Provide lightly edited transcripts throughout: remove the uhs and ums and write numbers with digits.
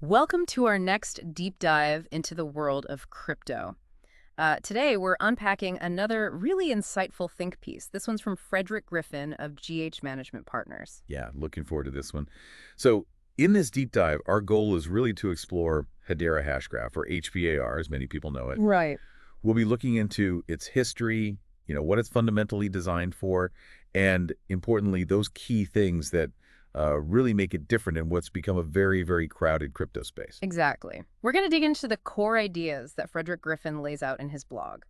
Welcome to our next deep dive into the world of crypto. Today, we're unpacking another really insightful think piece. This one's from Frederick Griffin of GH Management Partners. Yeah, looking forward to this one. So in this deep dive, our goal is really to explore Hedera Hashgraph, or HBAR, as many people know it. Right. We'll be looking into its history, what it's fundamentally designed for, and importantly, those key things that really make it different in what's become a very, very crowded crypto space. Exactly. We're going to dig into the core ideas that Frederick Griffin lays out in his blog.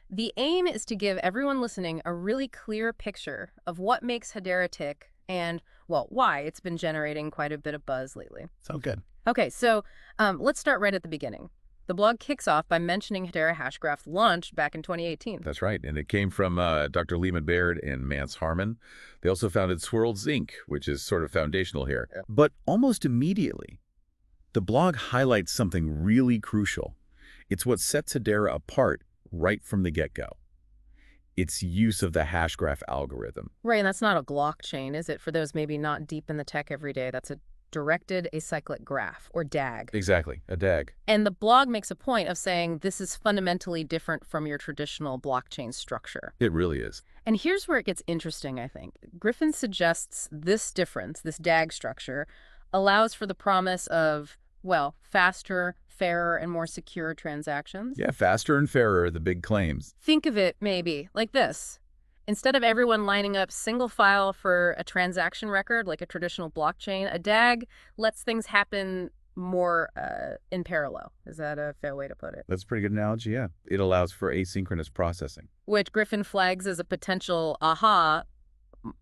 The aim is to give everyone listening a really clear picture of what makes Hedera tick and, well, why it's been generating quite a bit of buzz lately. Sounds good. Okay, so let's start right at the beginning. The blog kicks off by mentioning Hedera Hashgraph launched back in 2018. That's right. And it came from Dr. Lehman Baird and Mance Harmon. They also founded Swirled Zinc, which is sort of foundational here. Yeah. But almost immediately, the blog highlights something really crucial. It's what sets Hedera apart right from the get-go. Its use of the Hashgraph algorithm. Right, and that's not a blockchain, is it? For those maybe not deep in the tech every day, that's a directed acyclic graph, or DAG. Exactly, a DAG. And the blog makes a point of saying this is fundamentally different from your traditional blockchain structure. It really is. And here's where it gets interesting, I think. Griffin suggests this difference, this DAG structure, allows for the promise of, well, faster, fairer, and more secure transactions. Yeah, faster and fairer are the big claims. Think of it maybe like this. Instead of everyone lining up single file for a transaction record like a traditional blockchain, a DAG lets things happen more in parallel. Is that a fair way to put it? That's a pretty good analogy, yeah. It allows for asynchronous processing. Which Griffin flags as a potential aha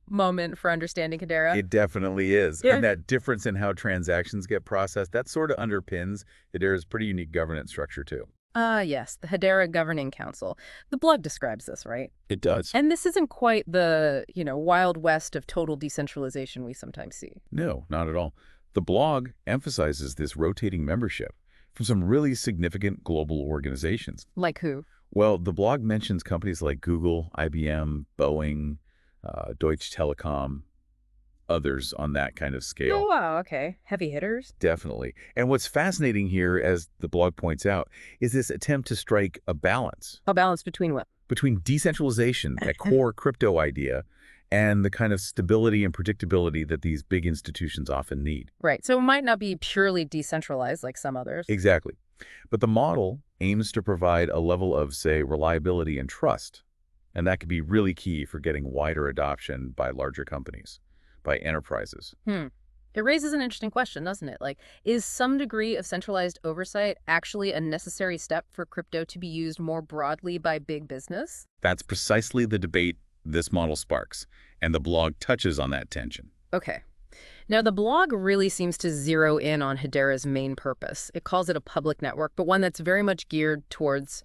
moment for understanding Hedera. It definitely is. Yeah. And that difference in how transactions get processed, that sort of underpins Hedera's pretty unique governance structure, too. Yes, the Hedera Governing Council. The blog describes this, right? It does. And this isn't quite the, wild west of total decentralization we sometimes see. No, not at all. The blog emphasizes this rotating membership from some really significant global organizations. Like who? Well, the blog mentions companies like Google, IBM, Boeing, Deutsche Telekom, others on that kind of scale. Oh, wow, okay. Heavy hitters? Definitely. And what's fascinating here, as the blog points out, is this attempt to strike a balance. A balance between what? Between decentralization, that core crypto idea, and the kind of stability and predictability that these big institutions often need. Right. So it might not be purely decentralized like some others. Exactly. But the model aims to provide a level of, say, reliability and trust. And that could be really key for getting wider adoption by larger companies, by enterprises. It raises an interesting question, doesn't it? Like, is some degree of centralized oversight actually a necessary step for crypto to be used more broadly by big business? That's precisely the debate this model sparks, and the blog touches on that tension. Okay. Now, the blog really seems to zero in on Hedera's main purpose. It calls it a public network, but one that's very much geared towards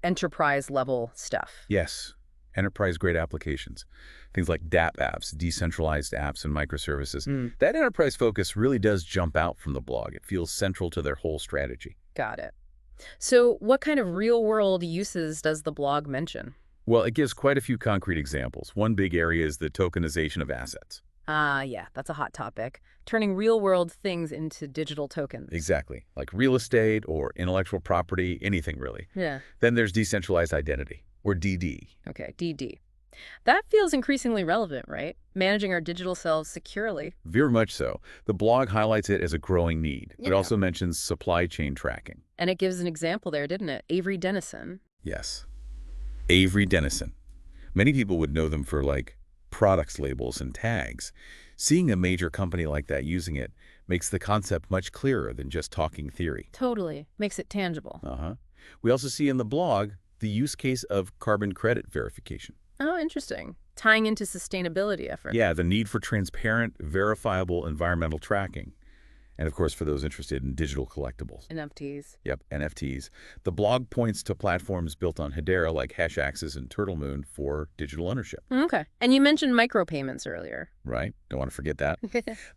enterprise-level stuff. Yes, enterprise-grade applications. Things like dApp apps, decentralized apps, and microservices. That enterprise focus really does jump out from the blog. It feels central to their whole strategy. Got it. So what kind of real-world uses does the blog mention? Well, it gives quite a few concrete examples. One big area is the tokenization of assets. Yeah, that's a hot topic. Turning real-world things into digital tokens. Exactly. Like real estate or intellectual property, anything really. Yeah. Then there's decentralized identity, or DD. Okay, DD. That feels increasingly relevant, right? Managing our digital selves securely. Very much so. The blog highlights it as a growing need. Yeah. It also mentions supply chain tracking. And it gives an example there, didn't it? Avery Dennison. Yes. Avery Dennison. Many people would know them for, like, products labels and tags. Seeing a major company like that using it makes the concept much clearer than just talking theory. Totally. Makes it tangible. We also see in the blog the use case of carbon credit verification. Oh, interesting. Tying into sustainability efforts. Yeah, the need for transparent, verifiable environmental tracking. And of course, for those interested in digital collectibles. NFTs. Yep, NFTs. The blog points to platforms built on Hedera like HashAxis and TurtleMoon for digital ownership. Okay. And you mentioned micropayments earlier. Right? Don't want to forget that.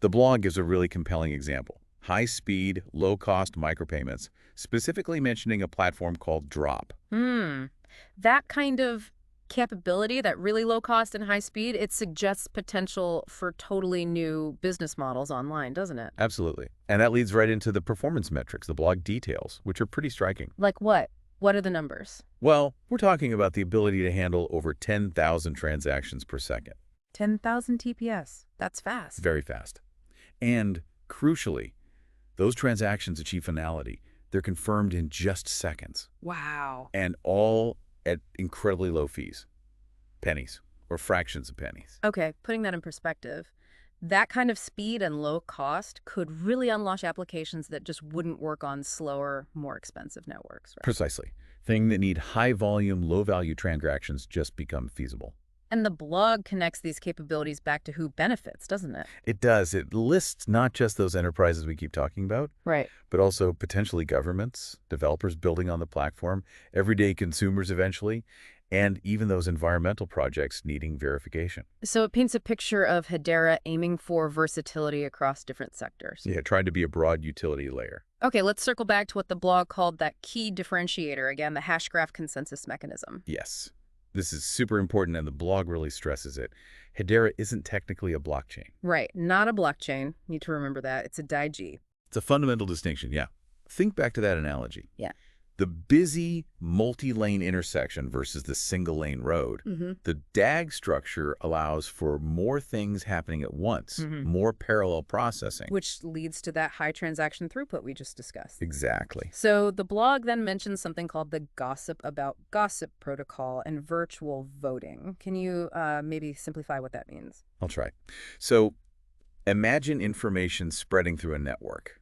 The blog gives a really compelling example. High-speed, low-cost micropayments, specifically mentioning a platform called Drop. That kind of capability, that really low cost and high speed, it suggests potential for totally new business models online, doesn't it? Absolutely. And that leads right into the performance metrics, the blog details, which are pretty striking. Like what? What are the numbers? Well, we're talking about the ability to handle over 10,000 transactions per second. 10,000 TPS. That's fast. Very fast. And crucially, those transactions achieve finality. They're confirmed in just seconds. Wow. And all at incredibly low fees. Pennies or fractions of pennies. Okay, putting that in perspective, that kind of speed and low cost could really unlock applications that just wouldn't work on slower, more expensive networks, right? Precisely. Things that need high volume, low value transactions just become feasible. And the blog connects these capabilities back to who benefits, doesn't it? It does. It lists not just those enterprises we keep talking about, Right. but also potentially governments, developers building on the platform, everyday consumers eventually, and even those environmental projects needing verification. So it paints a picture of Hedera aiming for versatility across different sectors. Yeah, trying to be a broad utility layer. Okay, let's circle back to what the blog called that key differentiator, again, the Hashgraph consensus mechanism. Yes. This is super important, and the blog really stresses it. Hedera isn't technically a blockchain. Right, not a blockchain. Need to remember that. It's a DAIG. It's a fundamental distinction, yeah. Think back to that analogy. Yeah. The busy multi-lane intersection versus the single-lane road. The DAG structure allows for more things happening at once, more parallel processing. Which leads to that high transaction throughput we just discussed. Exactly. So the blog then mentions something called the gossip about gossip protocol and virtual voting. Can you maybe simplify what that means? I'll try. So imagine information spreading through a network.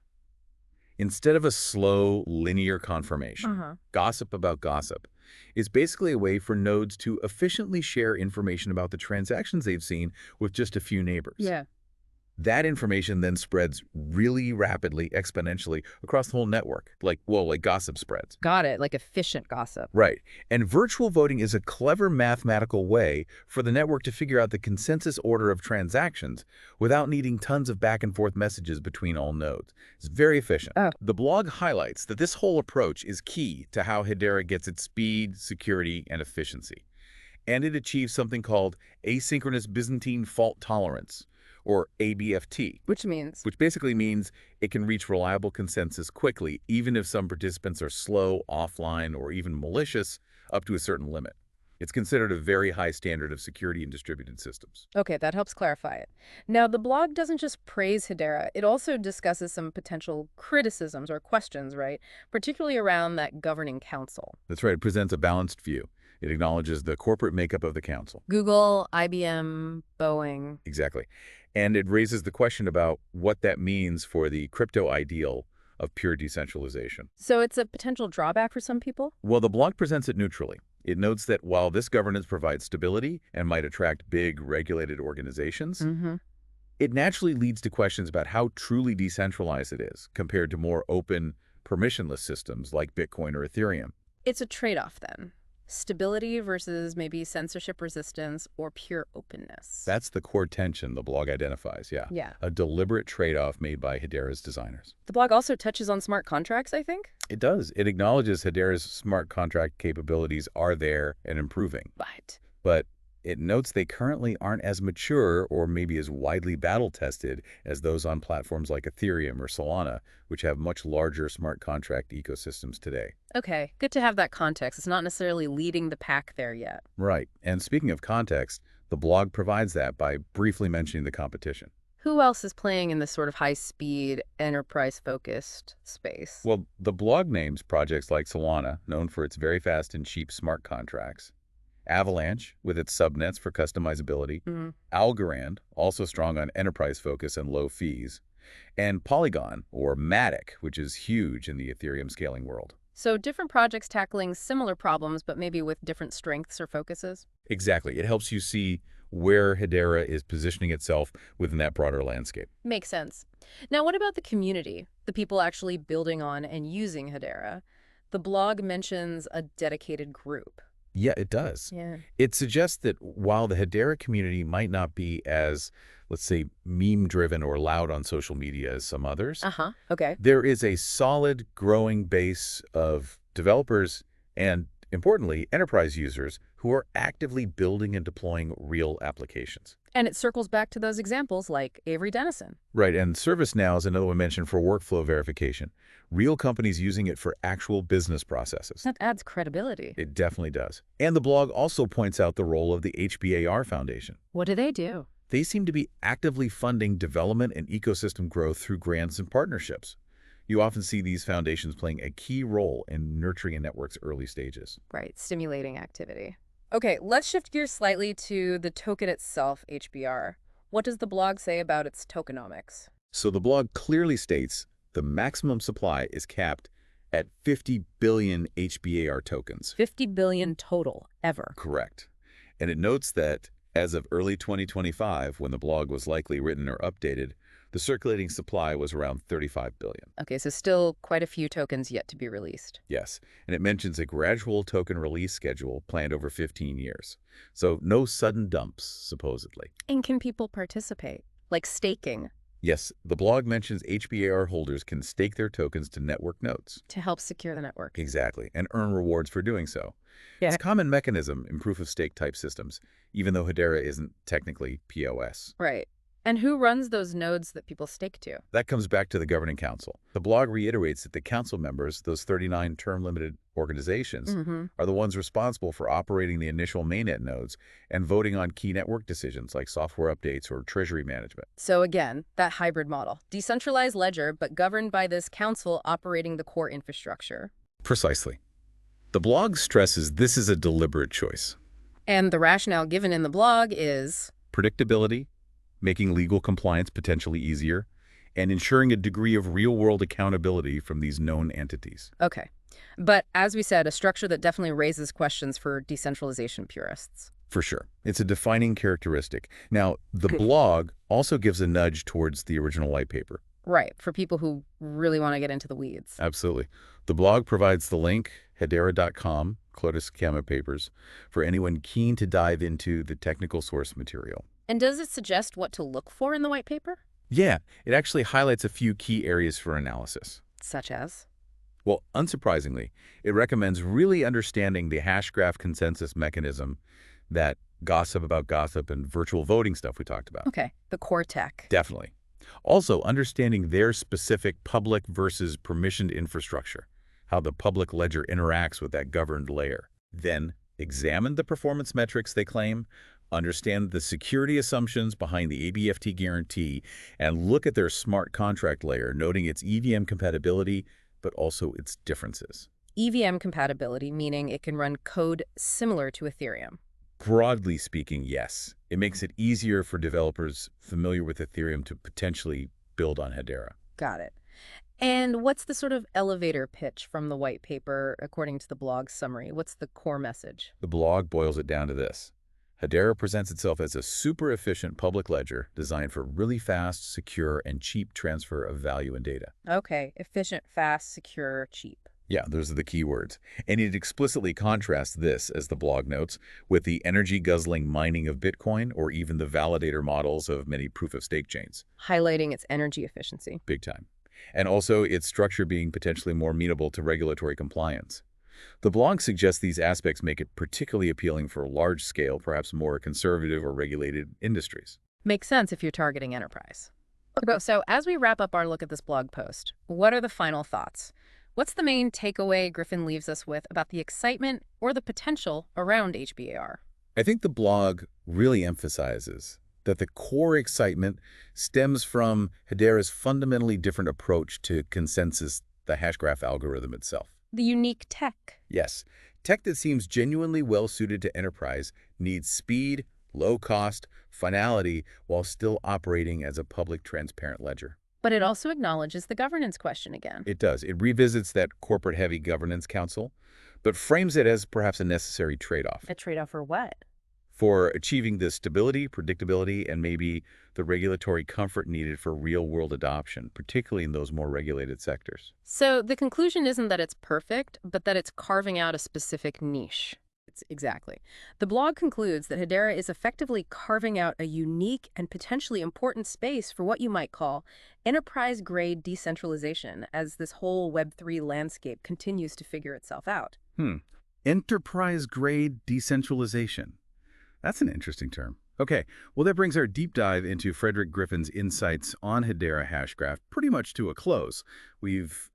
Instead of a slow, linear confirmation, gossip about gossip is basically a way for nodes to efficiently share information about the transactions they've seen with just a few neighbors. Yeah. That information then spreads really rapidly, exponentially across the whole network, like gossip spreads. Got it, like efficient gossip. Right. And virtual voting is a clever mathematical way for the network to figure out the consensus order of transactions without needing tons of back and forth messages between all nodes. It's very efficient. Oh. The blog highlights that this whole approach is key to how Hedera gets its speed, security, and efficiency. And it achieves something called asynchronous Byzantine fault tolerance, or ABFT. Which means? Which basically means it can reach reliable consensus quickly, even if some participants are slow, offline, or even malicious up to a certain limit. It's considered a very high standard of security in distributed systems. Okay, that helps clarify it. Now, the blog doesn't just praise Hedera. It also discusses some potential criticisms or questions, right? Particularly around that governing council. That's right. It presents a balanced view. It acknowledges the corporate makeup of the council. Google, IBM, Boeing. Exactly. And it raises the question about what that means for the crypto ideal of pure decentralization. So it's a potential drawback for some people? Well, the blog presents it neutrally. It notes that while this governance provides stability and might attract big, regulated organizations, it naturally leads to questions about how truly decentralized it is compared to more open, permissionless systems like Bitcoin or Ethereum. It's a trade-off then. Stability versus maybe censorship resistance or pure openness. That's the core tension the blog identifies, yeah. Yeah. A deliberate trade-off made by Hedera's designers. The blog also touches on smart contracts, I think? It does. It acknowledges Hedera's smart contract capabilities are there and improving. But it notes they currently aren't as mature or maybe as widely battle-tested as those on platforms like Ethereum or Solana, which have much larger smart contract ecosystems today. Okay, good to have that context. It's not necessarily leading the pack there yet. Right. And speaking of context, the blog provides that by briefly mentioning the competition. Who else is playing in this sort of high-speed, enterprise-focused space? Well, the blog names projects like Solana, known for its very fast and cheap smart contracts, Avalanche, with its subnets for customizability, Algorand, also strong on enterprise focus and low fees, and Polygon, or Matic, which is huge in the Ethereum scaling world. So different projects tackling similar problems, but maybe with different strengths or focuses? Exactly. It helps you see where Hedera is positioning itself within that broader landscape. Makes sense. Now, what about the community, the people actually building on and using Hedera? The blog mentions a dedicated group. Yeah, it does. Yeah. It suggests that while the Hedera community might not be as, let's say, meme-driven or loud on social media as some others, Okay. there is a solid, growing base of developers and, importantly, enterprise users who who are actively building and deploying real applications. And it circles back to those examples like Avery Dennison. Right, and ServiceNow is another one mentioned for workflow verification. Real companies using it for actual business processes. That adds credibility. It definitely does. And the blog also points out the role of the HBAR Foundation. What do they do? They seem to be actively funding development and ecosystem growth through grants and partnerships. You often see these foundations playing a key role in nurturing a network's early stages. Right, stimulating activity. Okay, let's shift gears slightly to the token itself, HBR. What does the blog say about its tokenomics? So the blog clearly states the maximum supply is capped at 50 billion HBAR tokens. 50 billion total, ever. Correct. And it notes that as of early 2025, when the blog was likely written or updated, the circulating supply was around 35 billion. Okay, so still quite a few tokens yet to be released. Yes, and it mentions a gradual token release schedule planned over 15 years. So no sudden dumps, supposedly. And can people participate? Like staking? Yes, the blog mentions HBAR holders can stake their tokens to network nodes. To help secure the network. Exactly, and earn rewards for doing so. Yeah. It's a common mechanism in proof-of-stake type systems, even though Hedera isn't technically POS. Right. And who runs those nodes that people stake to? That comes back to the governing council. The blog reiterates that the council members, those 39 term-limited organizations, are the ones responsible for operating the initial mainnet nodes and voting on key network decisions like software updates or treasury management. So again, that hybrid model. Decentralized ledger, but governed by this council operating the core infrastructure. Precisely. The blog stresses this is a deliberate choice. And the rationale given in the blog is Predictability, making legal compliance potentially easier, and ensuring a degree of real-world accountability from these known entities. okay. But as we said, a structure that definitely raises questions for decentralization purists. For sure. It's a defining characteristic. Now, the blog also gives a nudge towards the original white paper. Right, for people who really want to get into the weeds. Absolutely. The blog provides the link, hedera.com, Clotus Gamma Papers, for anyone keen to dive into the technical source material. And does it suggest what to look for in the white paper? Yeah, it actually highlights a few key areas for analysis. Such as? Well, unsurprisingly, it recommends really understanding the Hashgraph consensus mechanism, that gossip about gossip and virtual voting stuff we talked about. Okay, the core tech. Definitely. Also, understanding their specific public versus permissioned infrastructure, how the public ledger interacts with that governed layer. Then, examine the performance metrics they claim, understand the security assumptions behind the ABFT guarantee, and look at their smart contract layer, noting its EVM compatibility, but also its differences. EVM compatibility, meaning it can run code similar to Ethereum. Broadly speaking, yes. It makes it easier for developers familiar with Ethereum to potentially build on Hedera. Got it. And what's the sort of elevator pitch from the white paper, according to the blog summary? What's the core message? The blog boils it down to this. Hedera presents itself as a super efficient public ledger designed for really fast, secure, and cheap transfer of value and data. Okay, efficient, fast, secure, cheap. Yeah, those are the key words. And it explicitly contrasts this, as the blog notes, with the energy-guzzling mining of Bitcoin or even the validator models of many proof-of-stake chains. Highlighting its energy efficiency. Big time. And also its structure being potentially more amenable to regulatory compliance. The blog suggests these aspects make it particularly appealing for large-scale, perhaps more conservative or regulated industries. Makes sense if you're targeting enterprise. So as we wrap up our look at this blog post, what are the final thoughts? What's the main takeaway Griffin leaves us with about the excitement or the potential around HBAR? I think the blog really emphasizes that the core excitement stems from Hedera's fundamentally different approach to consensus, the Hashgraph algorithm itself. The unique tech. Yes, tech that seems genuinely well-suited to enterprise needs speed, low cost, finality, while still operating as a public, transparent ledger. But it also acknowledges the governance question again. It does. It revisits that corporate-heavy governance council, but frames it as perhaps a necessary trade-off. A trade-off for what? For achieving the stability, predictability, and maybe the regulatory comfort needed for real-world adoption, particularly in those more regulated sectors. So the conclusion isn't that it's perfect, but that it's carving out a specific niche. Exactly. The blog concludes that Hedera is effectively carving out a unique and potentially important space for what you might call enterprise-grade decentralization as this whole Web3 landscape continues to figure itself out. Enterprise-grade decentralization. That's an interesting term. Okay, well, that brings our deep dive into Frederick Griffin's insights on Hedera Hashgraph pretty much to a close. We've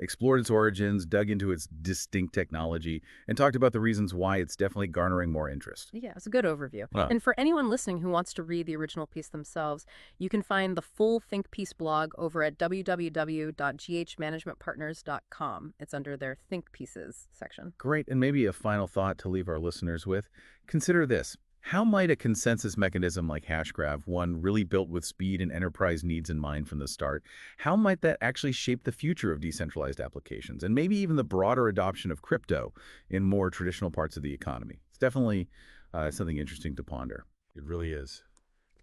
explored its origins, dug into its distinct technology, and talked about the reasons why it's definitely garnering more interest. Yeah, it's a good overview. Huh. And for anyone listening who wants to read the original piece themselves, you can find the full Think Piece blog over at www.ghmanagementpartners.com. It's under their Think Pieces section. Great, and maybe a final thought to leave our listeners with. Consider this. How might a consensus mechanism like Hashgraph, one really built with speed and enterprise needs in mind from the start, how might that actually shape the future of decentralized applications and maybe even the broader adoption of crypto in more traditional parts of the economy? It's definitely something interesting to ponder. It really is.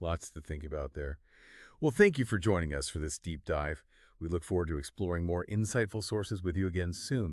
Lots to think about there. Well, thank you for joining us for this deep dive. We look forward to exploring more insightful sources with you again soon.